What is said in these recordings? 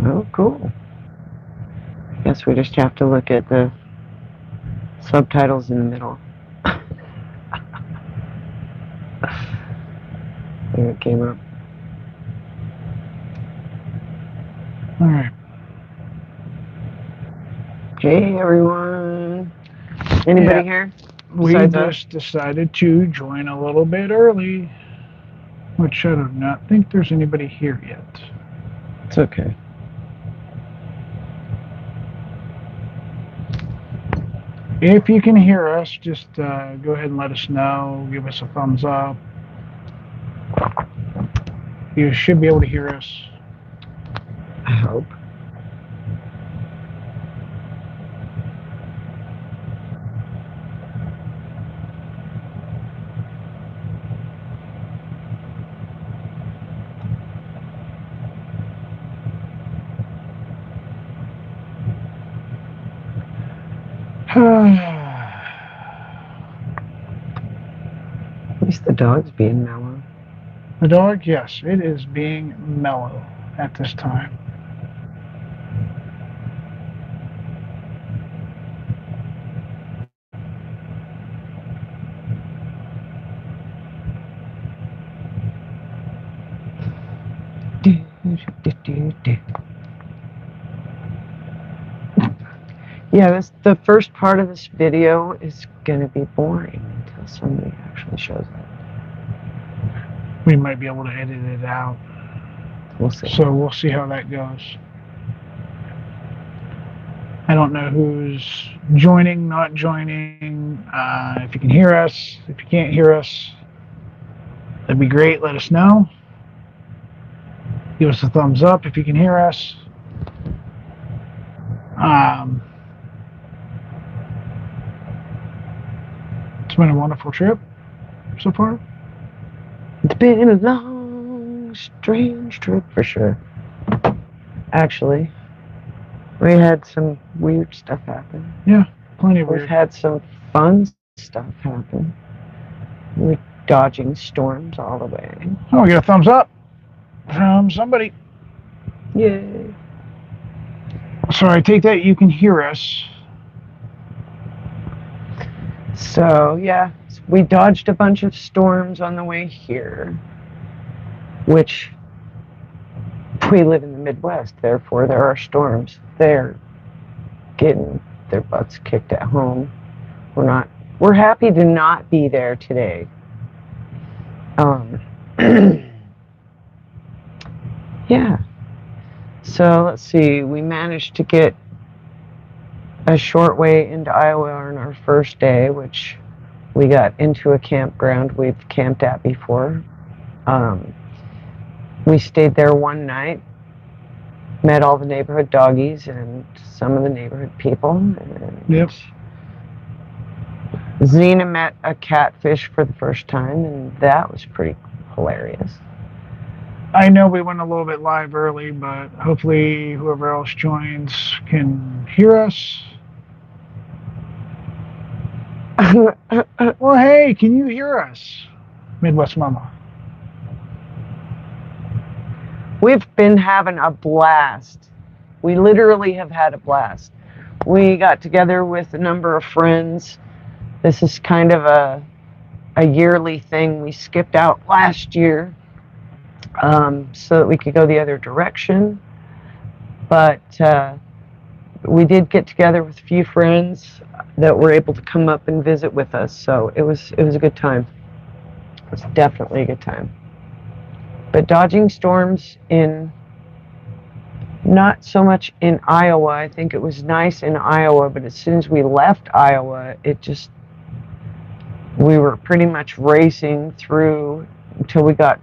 Oh, cool. Guess we just have to look at the subtitles in the middle. There it came up. All right. Hey, everyone. Anybody here? We Besides just decided to join a little bit early, which I do not think there's anybody here yet. It's okay. If you can hear us, just go ahead and let us know. Give us a thumbs up. You should be able to hear us. I hope. At least the dog's being mellow. The dog, yes, it is being mellow at this time. Yeah, the first part of this video is going to be boring until somebody actually shows up. We might be able to edit it out. We'll see. So we'll see how that goes. I don't know who's joining, not joining. If you can hear us, if you can't hear us, that'd be great. Let us know. Give us a thumbs up if you can hear us. It's been a wonderful trip so far. It's been a long, strange trip for sure. Actually, we had some weird stuff happen. Yeah, plenty of We've weird. had some fun stuff happen. We're dodging storms all the way. Oh, we got a thumbs up from somebody. Yay. So I take that you can hear us. So, yeah, we dodged a bunch of storms on the way here, which we live in the Midwest, therefore there are storms. They're getting their butts kicked at home. We're happy to not be there today. Yeah. So let's see, we managed to get a short way into Iowa on our first day, which we got into a campground we've camped at before. We stayed there one night, met all the neighborhood doggies and some of the neighborhood people. And Yep. Xena met a catfish for the first time, and that was pretty hilarious. I know we went a little bit live early, but hopefully whoever else joins can hear us. Well, hey, can you hear us? Midwest Mama. We've been having a blast. We literally have had a blast. We got together with a number of friends. This is kind of a yearly thing. We skipped out last year so that we could go the other direction. But we did get together with a few friends that were able to come up and visit with us. So it was a good time. It was definitely a good time. But dodging storms not so much in Iowa. I think it was nice in Iowa, but as soon as we left Iowa, we were pretty much racing through until we got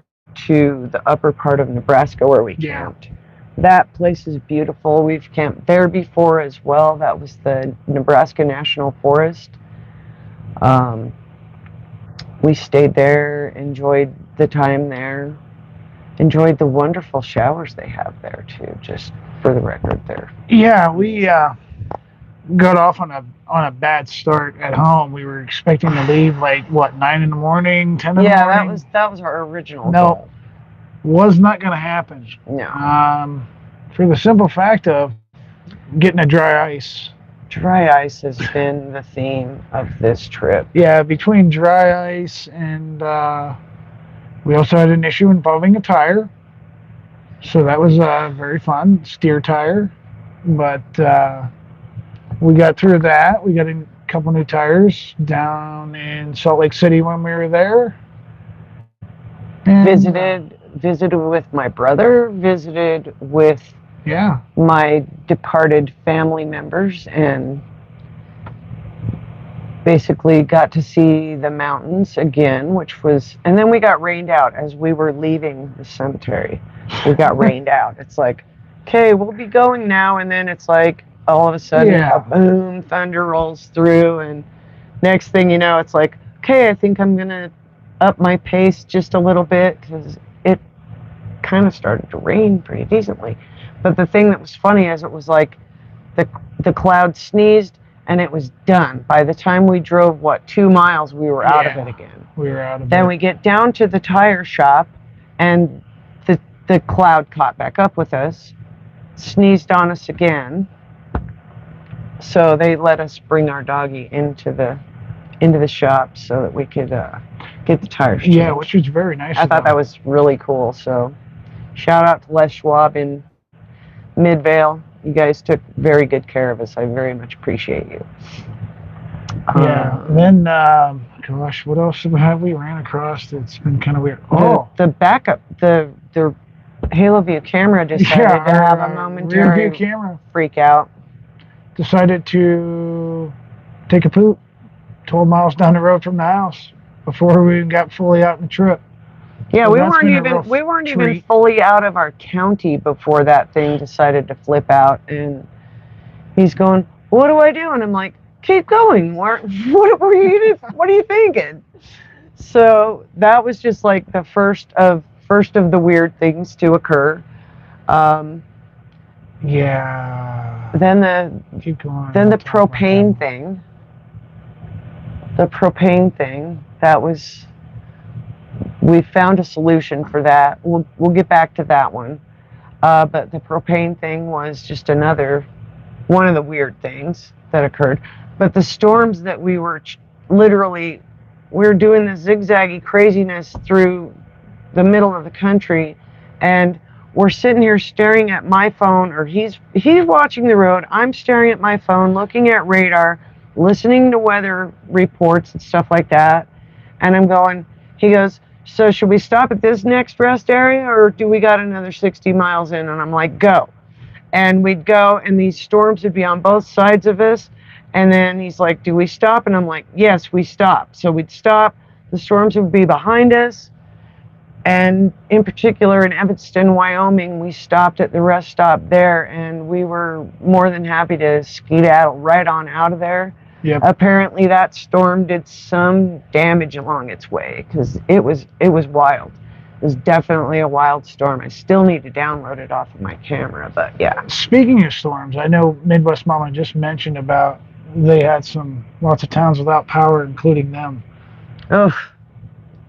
to the upper part of Nebraska where we camped. That place is beautiful. We've camped there before as well. That was the Nebraska National Forest. We stayed there, enjoyed the time there. Enjoyed the wonderful showers they have there too. Just for the record, there. Yeah, we got off on a bad start at home. We were expecting to leave like what 9 in the morning, 10 in the morning. Yeah, that was our original goal. Was not going to happen. No. for the simple fact of getting a dry ice. Dry ice has been the theme of this trip. Yeah, between dry ice and we also had an issue involving a tire. So that was very fun, steer tire. But we got through that. We got a couple new tires down in Salt Lake City when we were there. And, Visited with my brother, visited with yeah, my departed family members, and basically got to see the mountains again, and then we got rained out as we were leaving the cemetery. We got rained out. It's like, okay, we'll be going now, and then it's like all of a sudden a boom, thunder rolls through, and next thing you know, it's like, okay, I think I'm gonna up my pace just a little bit because it kind of started to rain pretty decently. But the thing that was funny is it was like the cloud sneezed and it was done. By the time we drove 2 miles, we were out of it again. We were out of it. Then we get down to the tire shop and the cloud caught back up with us, sneezed on us again. So they let us bring our doggy into the shop so that we could get the tires changed. Yeah, which was very nice. I thought that was really cool. So shout out to Les Schwab in Midvale. You guys took very good care of us. I very much appreciate you. Yeah. Then, gosh, what else have we ran across that's been kind of weird? The backup, the Halo View camera decided to have a momentary rear view camera freak out. Decided to take a poop 12 miles down the road from the house before we got fully out in the trip. Yeah, so we weren't even fully out of our county before that thing decided to flip out, and he's going, "What do I do?" And I'm like, "Keep going. What are you thinking?" So that was just like the first of the weird things to occur. Yeah. Then the propane thing. The propane thing, that was, we found a solution for that. We'll get back to that one. But the propane thing was just another one of the weird things that occurred. But the storms that we were literally, we were doing this zigzaggy craziness through the middle of the country, and we're sitting here staring at my phone, or he's watching the road, I'm staring at my phone, looking at radar, listening to weather reports and stuff like that. And I'm going, he goes, "So should we stop at this next rest area, or do we got another 60 miles in?" And I'm like, "Go." And we'd go, and these storms would be on both sides of us. And then he's like, "Do we stop?" And I'm like, "Yes, we stop." So we'd stop, the storms would be behind us. And in particular in Evanston, Wyoming, we stopped at the rest stop there, and we were more than happy to skedaddle right on out of there. Yep. Apparently that storm did some damage along its way, because it was wild. It was definitely a wild storm. I still need to download it off of my camera, but yeah. Speaking of storms, I know Midwest Mama just mentioned about they had lots of towns without power, including them. Ugh.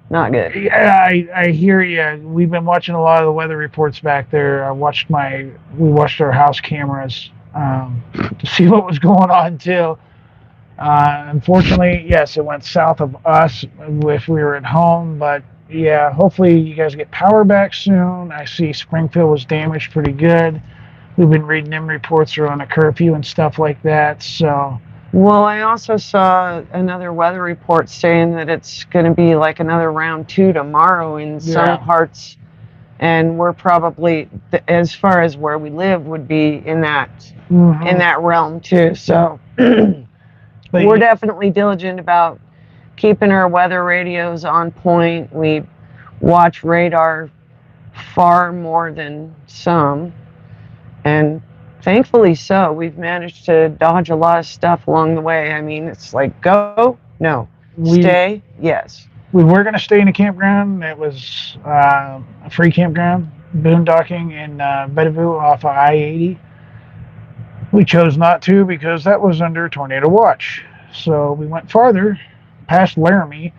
Not good. Yeah, I hear you. We've been watching a lot of the weather reports back there. We watched our house cameras to see what was going on too. Unfortunately, yes, it went south of us if we were at home, but yeah, hopefully you guys get power back soon. I see Springfield was damaged pretty good. We've been reading them reports. They're on a curfew and stuff like that, so. Well, I also saw another weather report saying that it's going to be like another round 2 tomorrow in some parts, and we're probably, as far as where we live, would be in that realm too. So we're definitely diligent about keeping our weather radios on point. We watch radar far more than some, and thankfully so. We've managed to dodge a lot of stuff along the way. I mean, it's like, go, no, stay, yes. We were going to stay in a campground. It was a free campground, boondocking in Bellevue off of I-80. We chose not to because that was under tornado watch. So we went farther, past Laramie,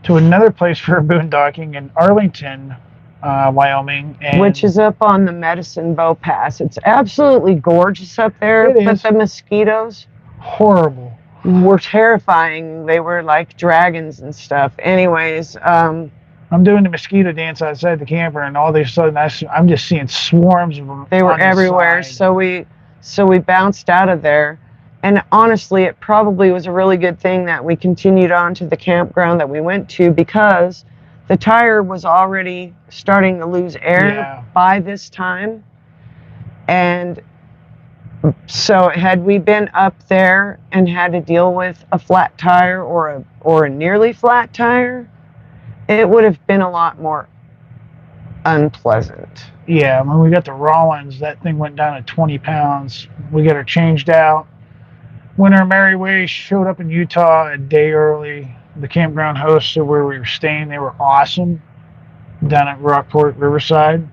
to another place for boondocking in Arlington, Wyoming. And which is up on the Medicine Bow Pass. It's absolutely gorgeous up there, It but is. the mosquitoes horrible. were terrifying. They were like dragons and stuff. Anyways, I'm doing the mosquito dance outside the camper, and all of a sudden I'm just seeing swarms of them. they were on the everywhere. side. So we bounced out of there. And honestly, it probably was a really good thing that we continued on to the campground that we went to, because the tire was already starting to lose air by this time. And so had we been up there and had to deal with a flat tire or a nearly flat tire, it would have been a lot more unpleasant. Yeah, when we got to Rollins, that thing went down to 20 pounds. We got her changed out. When our merry way showed up in Utah a day early, the campground hosts where we were staying, they were awesome down at Rockport Riverside.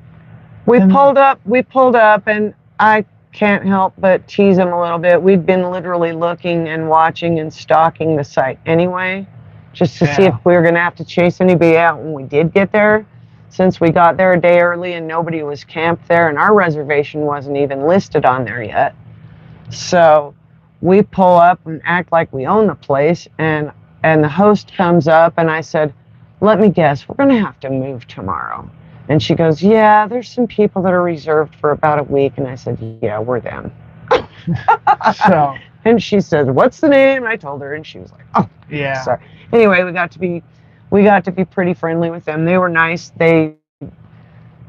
We pulled up, and I can't help but tease them a little bit. We'd been literally looking and watching and stalking the site anyway, just to see if we were going to have to chase anybody out when we did get there, since we got there a day early and nobody was camped there and our reservation wasn't even listed on there yet. So we pull up and act like we own the place, and the host comes up, and I said, "Let me guess, we're going to have to move tomorrow." And she goes, "Yeah, there's some people that are reserved for about a week." And I said, "Yeah, we're them." And she said, "What's the name?" And I told her, and she was like, "Oh, yeah." Sorry. Anyway, we got to be pretty friendly with them. They were nice. They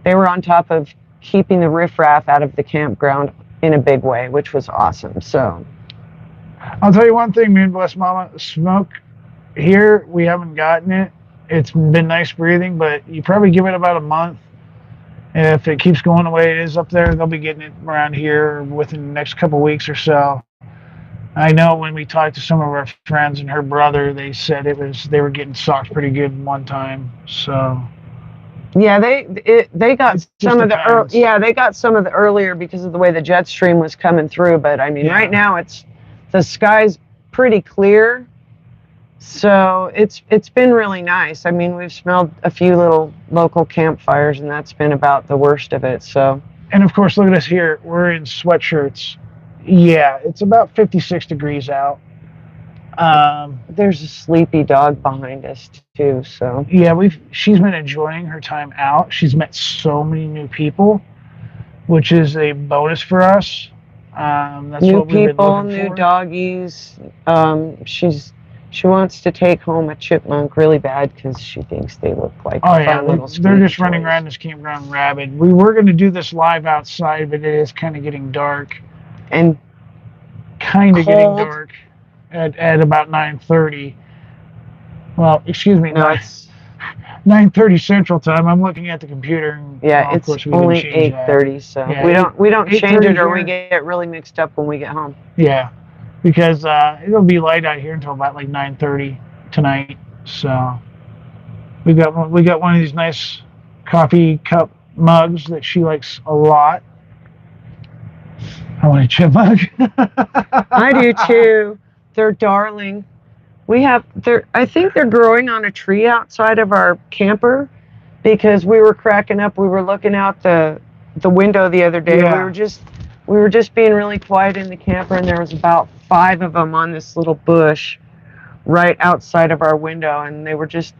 were on top of keeping the riffraff out of the campground in a big way, which was awesome. So I'll tell you one thing, Moonbless Mama, smoke here, we haven't gotten it. It's been nice breathing, but you probably give it about a month. If it keeps going the way it is up there, they'll be getting it around here within the next couple of weeks or so. I know when we talked to some of our friends and her brother, they said they were getting socked pretty good one time. So yeah, they got some of the they got some of the earlier because of the way the jet stream was coming through. But I mean, right now the sky's pretty clear, so it's been really nice. I mean, we've smelled a few little local campfires, and that's been about the worst of it. So, and of course, look at us here. We're in sweatshirts. Yeah, it's about 56 degrees out. There's a sleepy dog behind us too. So yeah, she's been enjoying her time out. She's met so many new people, which is a bonus for us. That's new what we've people, been looking new doggies. She wants to take home a chipmunk really bad because she thinks they look like fun little they're just running around this campground rabid. We were going to do this live outside, but it is kind of getting dark. And kind of getting dark at about 9:30. Well, excuse me, no, it's 9:30 Central Time. I'm looking at the computer. And, it's only 8:30, so we don't change it, or we get really mixed up when we get home. Yeah, because it'll be light out here until about like 9:30 tonight. So we got one of these nice coffee cup mugs that she likes a lot. I want a chipmunk. I do too. They're darling. I think they're growing on a tree outside of our camper, because we were cracking up. We were looking out the window the other day. Yeah. We were just being really quiet in the camper, and there was about 5 of them on this little bush right outside of our window, and they were just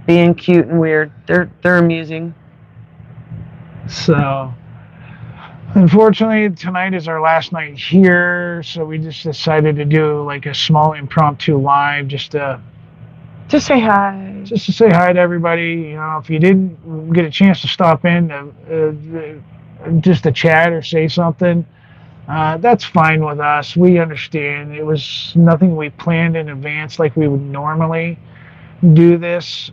being cute and weird. They're amusing. So, unfortunately, tonight is our last night here, so we just decided to do like a small impromptu live just to say hi. Just to say hi to everybody. You know, if you didn't get a chance to stop in just to chat or say something, that's fine with us. We understand. It was nothing we planned in advance like we would normally do this.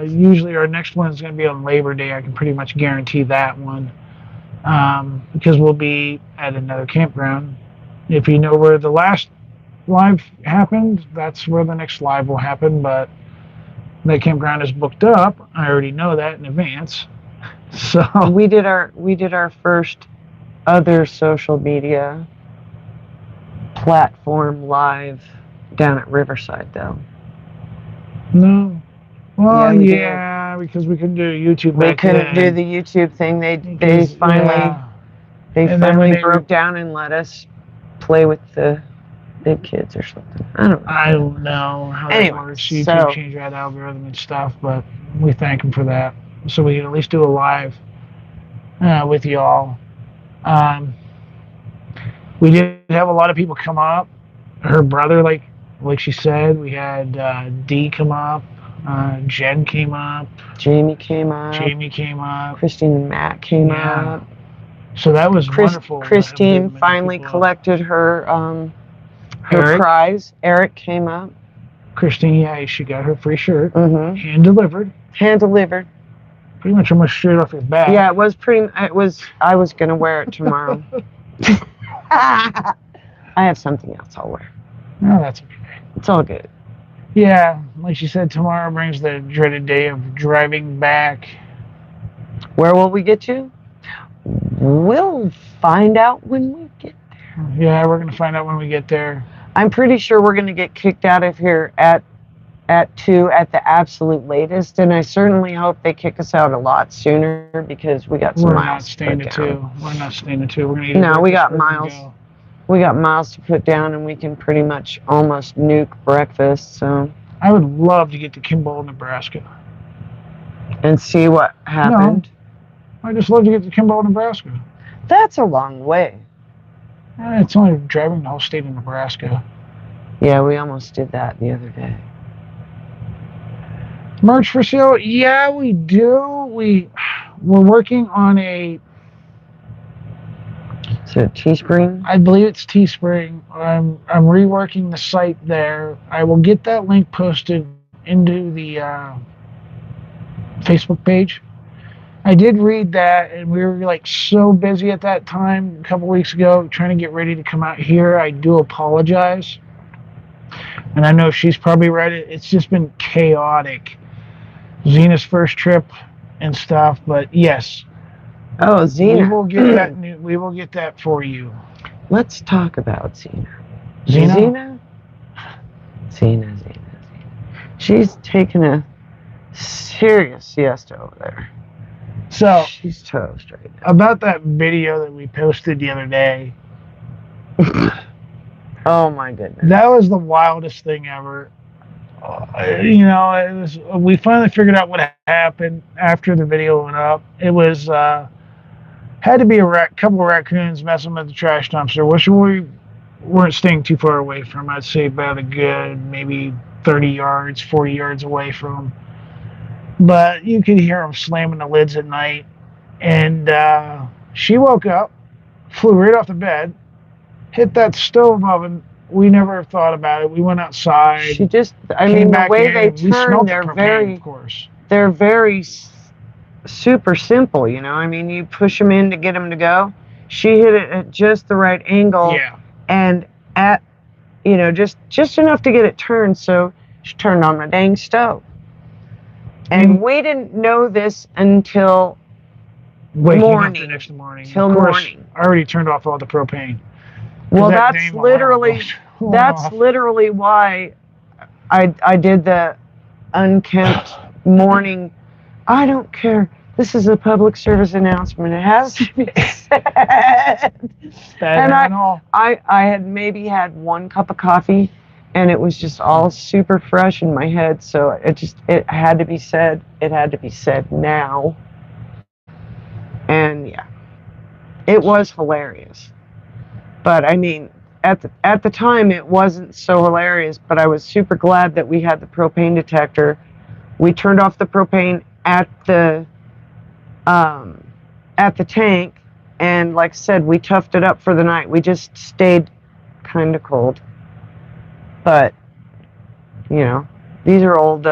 Usually our next one is going to be on Labor Day. I can pretty much guarantee that one. Because we'll be at another campground. If you know where the last live happened, that's where the next live will happen, but that campground is booked up. I already know that in advance. So we did our first other social media platform live down at Riverside, though. No. Well, we did. yeah, because we couldn't do YouTube We back couldn't do then. the YouTube thing. They Because, finally yeah. they And then when finally they broke down and let us play with the big kids or something. I don't know. I don't know how that Anyway, works. YouTube so changed that algorithm and stuff, but we thank them for that. So we can at least do a live with y'all. Um, we did have a lot of people come up. Her brother, like she said, we had D come up. Jen came up. Jamie came up. Jamie came up. Christine and Matt came Yeah. up. So that was wonderful. Christine finally collected her Eric. prize. Eric came up. Christine, yeah, she got her free shirt. Mm-hmm. Hand delivered. Hand delivered. Pretty much almost straight off his back. Yeah, it was pretty. I was gonna wear it tomorrow. I have something else I'll wear. No, that's okay. It's all good. Yeah, like she said, tomorrow brings the dreaded day of driving back. Where will we get to? We'll find out when we get there. Yeah, we're gonna find out when we get there. I'm pretty sure we're gonna get kicked out of here at 2 at the absolute latest, and I certainly hope they kick us out a lot sooner because we got some miles. We're not staying at 2. We're not staying at 2. We're gonna eat. No, we got miles. We got miles to put down, and we can pretty much almost nuke breakfast. So I would love to get to Kimball, Nebraska, and see what happened. No, I just love to get to Kimball, Nebraska. That's a long way. It's only driving the whole state of Nebraska. Yeah, we almost did that the other day. Merch for sale? Yeah, we do. We're working on a. Is it Teespring? I believe it's Teespring. I'm reworking the site there. I will get that link posted into the Facebook page. I did read that, and we were like so busy at that time a couple weeks ago trying to get ready to come out here. I do apologize. And I know she's probably right. It's just been chaotic. Zena's first trip and stuff, but yes. Oh, Zena. We will get that. We will get that for you. Let's talk about Zena. Zena. Zena. She's taking a serious siesta over there. So she's toast right now. About that video that we posted the other day. Oh my goodness. That was the wildest thing ever. You know, we finally figured out what happened after the video went up. It was had to be a couple of raccoons messing with the trash dumpster, which we weren't staying too far away from. I'd say about a good maybe 30 yards, 40 yards away from. But you could hear them slamming the lids at night. And she woke up, flew right off the bed, hit that stove oven. We never thought about it. We went outside. She just, I mean, the way they turn, they're very super simple, you know. I mean, you push them in to get them to go. She hit it at just the right angle. Yeah. And at, you know, just enough to get it turned. So she turned on the dang stove. And we didn't know this until morning. Up the next morning. Till of course, morning. I already turned off all the propane. Well, that's literally why I did the unkempt morning. I don't care. This is a public service announcement. It has to be said. And I had maybe had one cup of coffee, and it was just all super fresh in my head. So it had to be said. It had to be said now. And yeah, it was hilarious. But I mean, at the time, it wasn't so hilarious. But I was super glad that we had the propane detector. We turned off the propane at the tank, and like I said, we toughed it up for the night. We just stayed kind of cold. But you know, these are old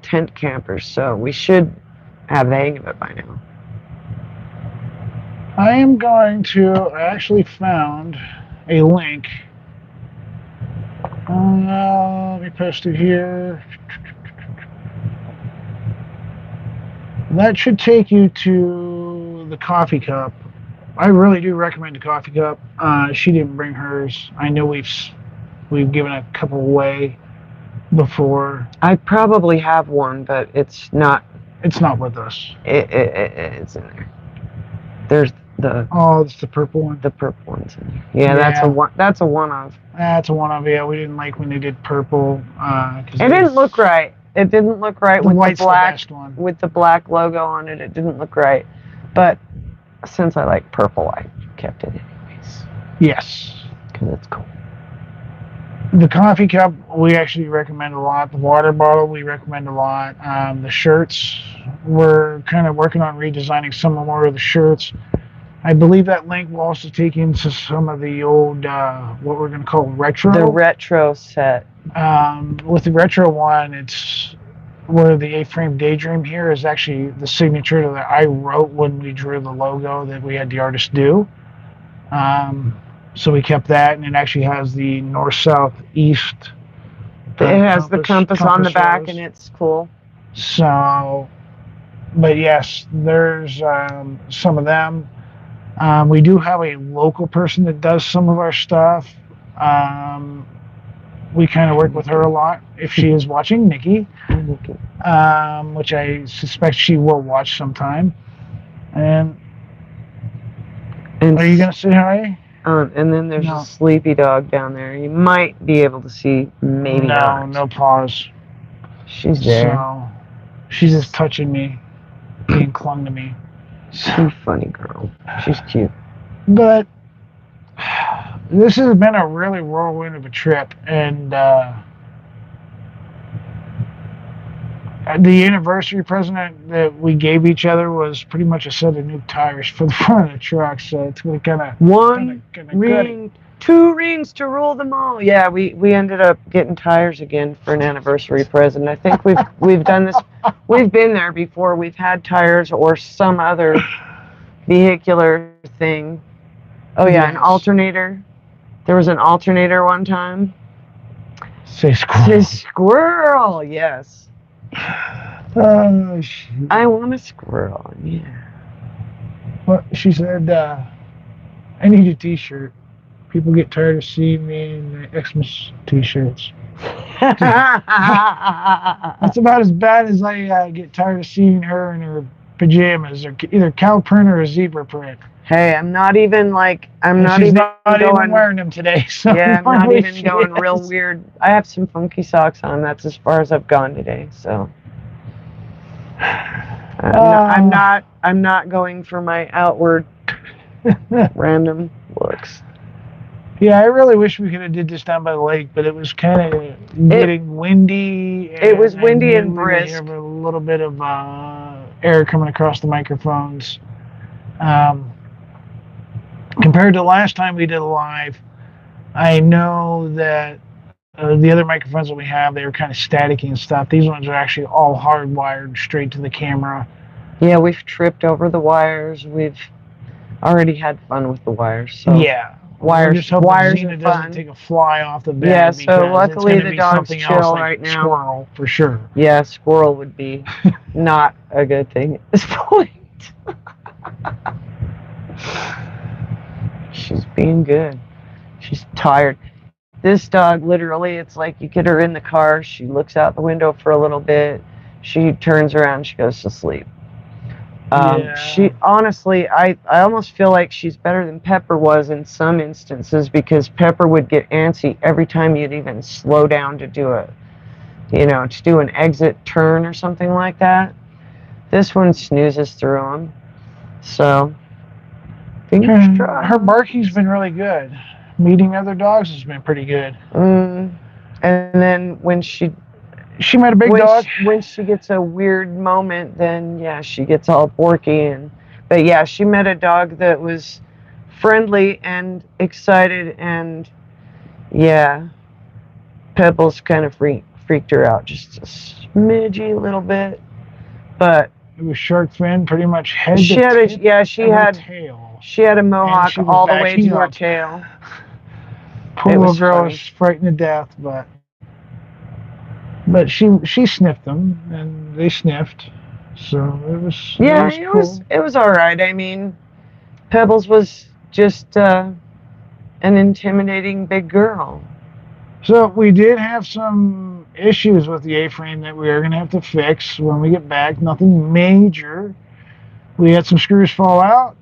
tent campers, so we should have the hang of it by now. I actually found a link. Let me post it here. That should take you to the coffee cup. I really do recommend the coffee cup. She didn't bring hers. I know we've given a couple away. before. I probably have one, but it's not. It's not with us. It's in there. There's Oh, it's the purple one. the purple ones in there. Yeah, that's a one. That's a one of. That's a one of. Yeah, we didn't like when they did purple. It didn't look right. It didn't look right with the black one. with the black logo on it. It didn't look right. But since I like purple, I kept it anyways. Yes. Because it's cool. The coffee cup we actually recommend a lot. The water bottle we recommend a lot. The shirts, we're kind of working on redesigning some more of the shirts. I believe that link will also take into some of the old, what we're going to call retro. The retro set. With the retro one, it's where the AFrame Daydream here is actually the signature that I wrote when we drew the logo that we had the artist do. So we kept that, and it actually has the north, south, east. It has the compass on the back, and it's cool. So, but yes, there's some of them. We do have a local person that does some of our stuff. We kind of work with her a lot. If she is watching, Nikki, which I suspect she will watch sometime. And are you going to say hi? And then there's a sleepy dog down there. You might be able to see, maybe not. No paws. She's there. So, she's just touching me, being clung to me. She's a funny girl. She's cute. But this has been a really whirlwind of a trip, and the anniversary present that we gave each other was pretty much a set of new tires for the front of the truck. So it's really kind of one ring, 2 rings to rule them all. Yeah, we ended up getting tires again for an anniversary present. I think we've done this. We've been there before. We've had tires or some other vehicular thing. Oh yeah, an alternator. There was an alternator one time. Say squirrel. Say squirrel. Yes. Oh, shoot. I want a squirrel. Yeah. Well, she said, I need a t-shirt. People get tired of seeing me in the Xmas t-shirts. That's about as bad as I get tired of seeing her in her pajamas, or either cow print or a zebra print. Hey, I'm not even even wearing them today. So yeah, I'm not even going real weird. I have some funky socks on. That's as far as I've gone today. So I'm not going for my outward random looks. Yeah, I really wish we could have did this down by the lake, but it was kind of getting windy. It was windy and brisk. We have a little bit of air coming across the microphones. Compared to last time we did a live, I know that the other microphones that we have, they were kind of staticky and stuff. These ones are actually all hardwired straight to the camera. Yeah, we've tripped over the wires. We've already had fun with the wires. So. Yeah. Wires Xena doesn't take a fly off the bed. Yeah, so luckily the dog's chill right now. Squirrel, for sure. Yeah, squirrel would be not a good thing at this point. She's being good. She's tired. This dog, literally, it's like you get her in the car, she looks out the window for a little bit, she turns around, she goes to sleep. She honestly, I almost feel like she's better than Pepper was in some instances, because Pepper would get antsy every time you'd even slow down to do an exit turn or something like that. This one snoozes through them. So, fingers crossed. Her barking's been really good. Meeting other dogs has been pretty good. And then when she met a big dog. When she gets a weird moment, then yeah, she gets all borky. But yeah, she met a dog that was friendly and excited, and yeah, Pebbles kind of freaked her out just a smidgy little bit. But it was shark fin, pretty much head to tail. She had a mohawk all the way to her tail. Poor little girl was frightened to death, but she sniffed them, and they sniffed, so it was cool. It was all right. I mean, Pebbles was just an intimidating big girl. So we did have some issues with the A-frame that we are going to have to fix when we get back. Nothing major. We had some screws fall out.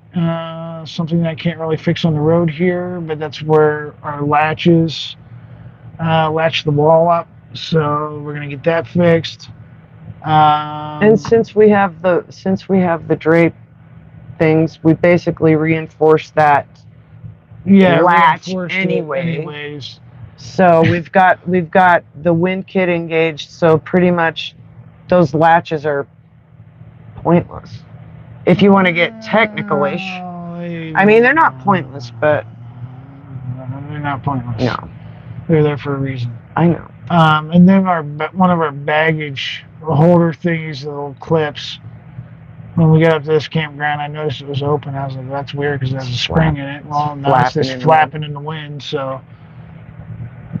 Something that I can't really fix on the road here, but that's where our latches latch the wall up. So we're going to get that fixed. And since we have the drape things, we basically reinforced that latch anyways. So we've got the wind kit engaged. So pretty much those latches are pointless. If you want to get technical-ish, I mean they're not pointless, but they're not pointless. No, they're there for a reason. I know. And then one of our baggage holder thingies, the little clips. When we got up to this campground, I noticed it was open. I was like, "That's weird because there's a spring in it." Well, now it's just flapping in the wind. So,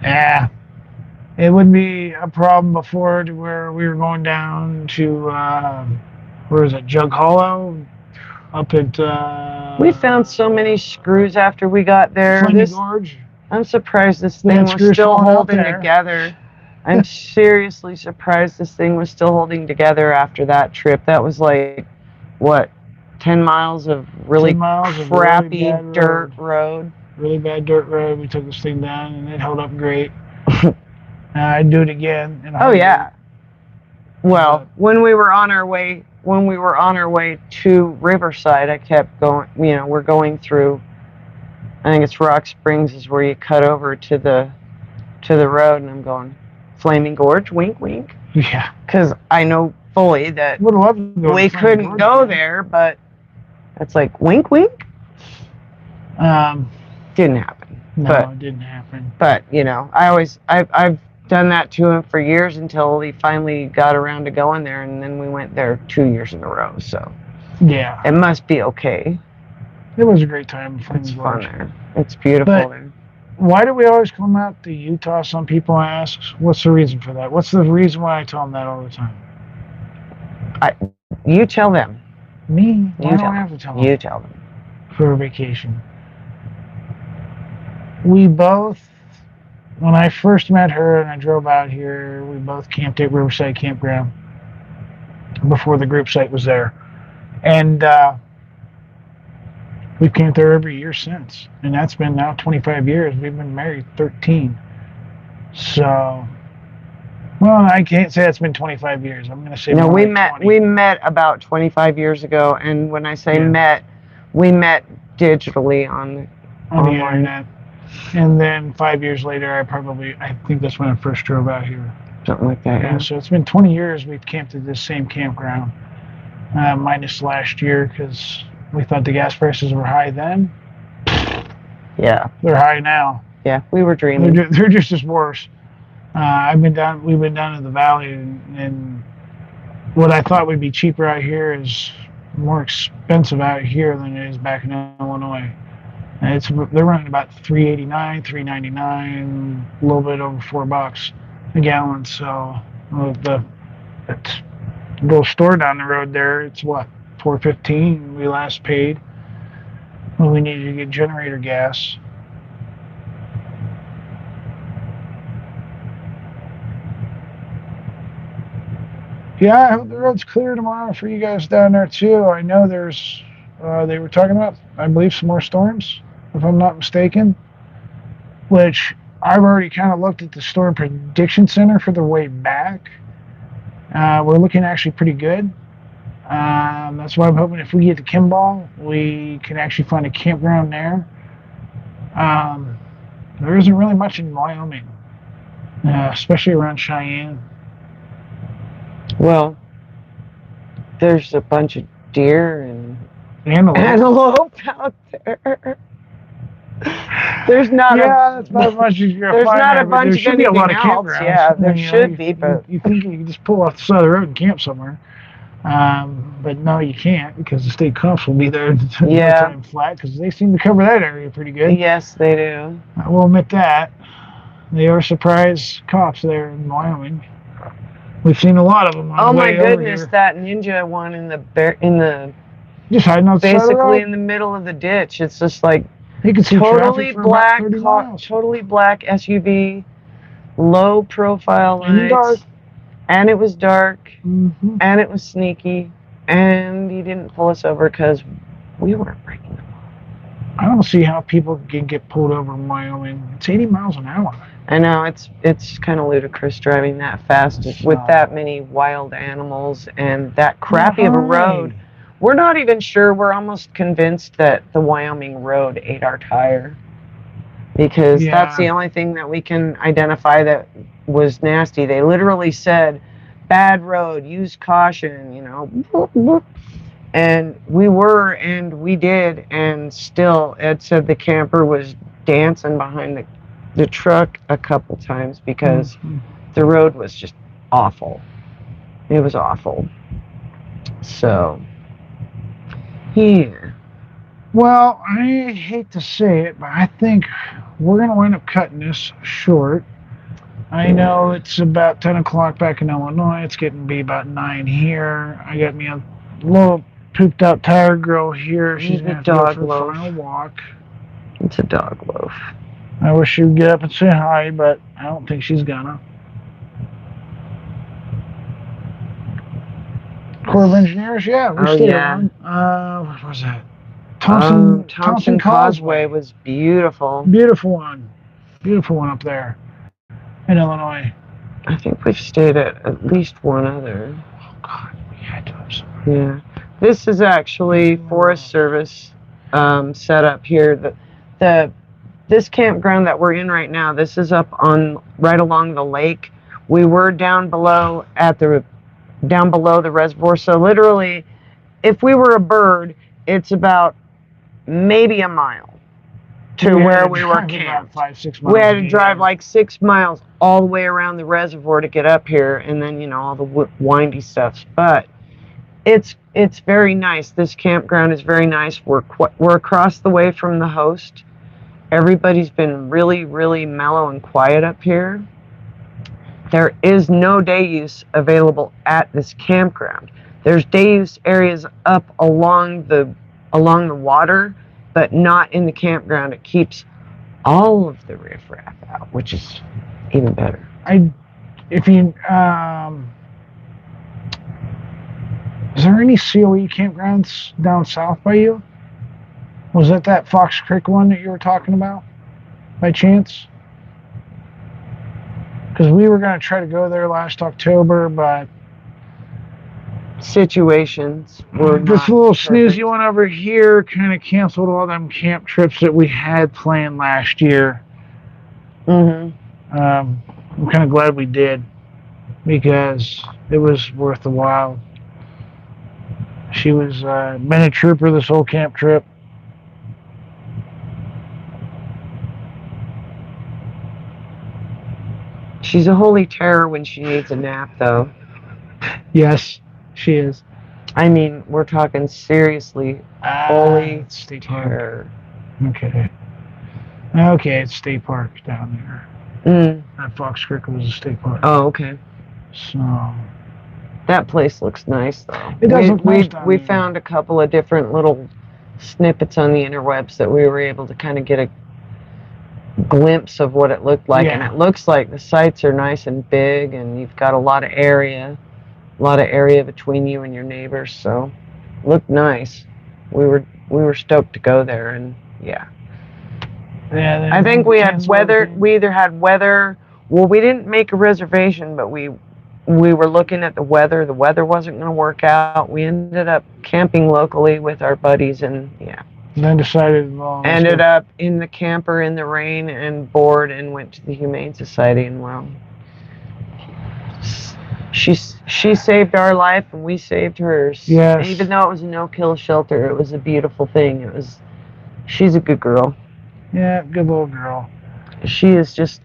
yeah, it wouldn't be a problem before to where we were going down to where is it, Jug Hollow, up at. We found so many screws after we got there. Gorge. I'm surprised this thing was still holding together. I'm seriously surprised this thing was still holding together after that trip. That was like, what, 10 miles of really crappy dirt road? Really bad dirt road. We took this thing down and it held up great. I'd do it again. Oh yeah. Well, when we were on our way to Riverside, I kept going. You know, we're going through. I think it's Rock Springs is where you cut over to the road, and I'm going, Flaming Gorge, wink, wink. Yeah. Because I know fully that we couldn't go there, but it's like, wink, wink. Didn't happen. No, it didn't happen. But, you know, I've done that to him for years until he finally got around to going there, and then we went there 2 years in a row, so. Yeah. It must be okay. It was a great time. It's fun there. It's beautiful there. Why do we always come out to Utah? Some people ask. What's the reason for that? What's the reason why I tell them that all the time? You tell them. Me? Why do I have to tell them? You tell them. For a vacation. We both, when I first met her and I drove out here, we both camped at Riverside Campground before the group site was there. And we've camped there every year since, and that's been now 25 years. We've been married 13. So, well, I can't say it's been 25 years. I'm going to say we met about 25 years ago, and when I say met, we met digitally on the internet. And then 5 years later, I think that's when I first drove out here. Something like that. Yeah. So it's been 20 years we've camped at this same campground, minus last year because we thought the gas prices were high then. Yeah. They're high now. Yeah, we were dreaming. They're just as worse. We've been down in the valley, and what I thought would be cheaper out here is more expensive out here than it is back in Illinois. And they're running about $3.89, $3.99, a little bit over $4 a gallon. So the little store down the road there, it's what, $4.15 we last paid when we needed to get generator gas. Yeah, I hope the road's clear tomorrow for you guys down there too. I know there's they were talking about, I believe, some more storms, if I'm not mistaken, which I've already kind of looked at the Storm Prediction Center for the way back. We're looking actually pretty good. That's why I'm hoping if we get to Kimball, we can actually find a campground there. There isn't really much in Wyoming, especially around Cheyenne. Well, there's a bunch of deer and antelope out there. There's not that's about as much as you're there's not a bunch of anything a lot of else. campgrounds. Yeah, there should be, but you think you can just pull off the side of the road and camp somewhere. But no, you can't, because the state cops will be there time flat, because they seem to cover that area pretty good. Yes, they do. I will admit that. They are surprise cops there in Wyoming. We've seen a lot of them. Oh my goodness, that ninja one in the just hiding outside basically in the middle of the ditch. It's just like you can see totally black SUV low profile And lights. dark. And it was dark. Mm-hmm. And it was sneaky. And he didn't pull us over because we weren't breaking the law. I don't see how people can get pulled over in Wyoming. It's 80 miles an hour. I know, it's kind of ludicrous driving that fast with that many wild animals and that crappy of a road. We're not even sure. We're almost convinced that the Wyoming road ate our tire. Because that's the only thing that we can identify that was nasty. They literally said, bad road, use caution, you know. And we did, and still, Ed said the camper was dancing behind the truck a couple times because the road was just awful. It was awful. So, yeah. Well, I hate to say it, but I think we're going to wind up cutting this short. I know it's about 10 o'clock back in Illinois. It's getting to be about 9 here. I got me a little pooped out tired girl here. She's going to have to go for a final walk. It's a dog loaf. I wish she would get up and say hi, but I don't think she's gonna. Corps of Engineers, yeah, we're still on. What was that? Thompson Causeway was beautiful. Beautiful one up there in Illinois. I think we've stayed at least one other. Oh God, we had to have some. Yeah, this is actually Forest Service set up here. This campground that we're in right now. This is up on right along the lake. We were down below the reservoir. So literally, if we were a bird, it's about maybe a mile to where we were camped. 5-6 miles. We had to drive like 6 miles all the way around the reservoir to get up here, and then, you know, all the windy stuff. But it's very nice. This campground is very nice. We're across the way from the host. Everybody's been really, really mellow and quiet up here. There is no day use available at this campground. There's day use areas up along the water, but not in the campground. It keeps all of the riffraff out, which is even better. Is there any COE campgrounds down south by you? Was that Fox Creek one that you were talking about, by chance? Because we were going to try to go there last October, but situations were this little snoozy one over here kind of canceled all them camp trips that we had planned last year. I'm kind of glad we did, because it was worth the while. She was been a trooper this whole camp trip. She's a holy terror when she needs a nap, though. Yes, she is. I mean, we're talking seriously holy terror. Okay, it's state park down there. That Fox Creek was a state park. Oh, okay. So that place looks nice, though. It does look nice. We found a couple of different little snippets on the interwebs that we were able to kind of get a glimpse of what it looked like, and it looks like the sites are nice and big, and you've got a lot of area between you and your neighbors, so it looked nice. We were stoked to go there, and I think we had weather. We either had weather. Well, we didn't make a reservation, but we were looking at the weather. The weather wasn't going to work out. We ended up camping locally with our buddies, and and then decided, ended up in the camper in the rain and bored, and went to the Humane Society, and she saved our life and we saved hers. Yes. Even though it was a no-kill shelter, it was a beautiful thing. She's a good girl. Yeah, good little girl. She is just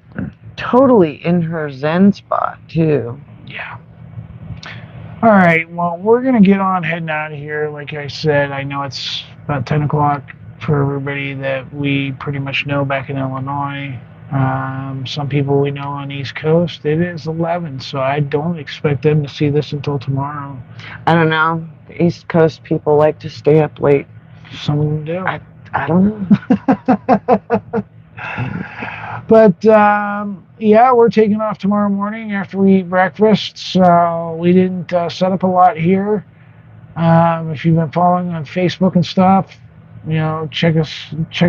totally in her zen spot too. Yeah. All right, well, we're going to get on heading out of here. Like I said, I know it's about 10 o'clock for everybody that we pretty much know back in Illinois. Some people we know on the East Coast, it is 11, so I don't expect them to see this until tomorrow. I don't know. The East Coast people like to stay up late. Some of them do. I don't know. But yeah, we're taking off tomorrow morning after we eat breakfast. So we didn't set up a lot here. If you've been following on Facebook and stuff, check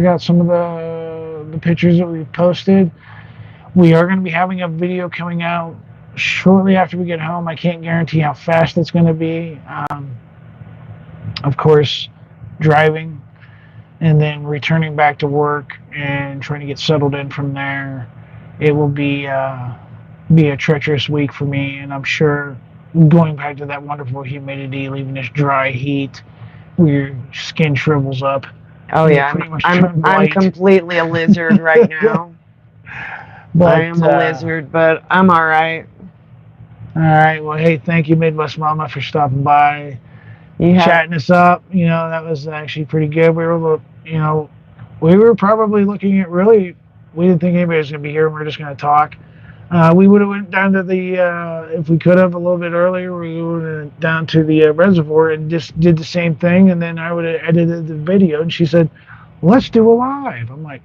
out some of the pictures that we've posted. We are going to be having a video coming out shortly after we get home. I can't guarantee how fast it's going to be. Of course, driving and then returning back to work and trying to get settled in from there. It will be a treacherous week for me, and I'm sure going back to that wonderful humidity, leaving this dry heat, where your skin shrivels up. Oh yeah, I'm completely a lizard right now. But I am a lizard, but I'm all right. All right. Well, hey, thank you, Midwest Mama, for stopping by, chatting us up. That was actually pretty good. We were probably looking at we didn't think anybody was going to be here. We were just going to talk. We would have went down to if we could have a little bit earlier, we would have went down to the reservoir and just did the same thing. And then I would have edited the video. And she said, let's do a live. I'm like,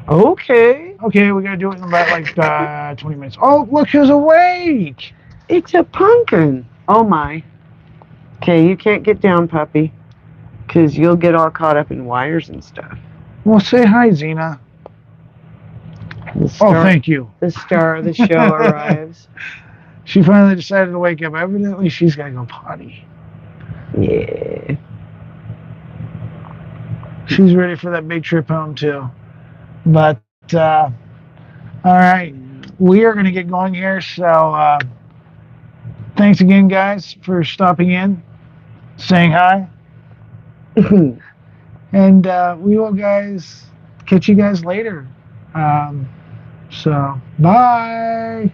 okay, we got to do it in about 20 minutes. Oh, look who's awake. It's a pumpkin. Oh, my. Okay, you can't get down, puppy, because you'll get all caught up in wires and stuff. Well, say hi, Xena. Thank you. The star of the show arrives. She finally decided to wake up. Evidently, she's got to go potty. Yeah. She's ready for that big trip home, too. But, all right. We are going to get going here. So, thanks again, guys, for stopping in, saying hi. And we will, catch you guys later. So, bye.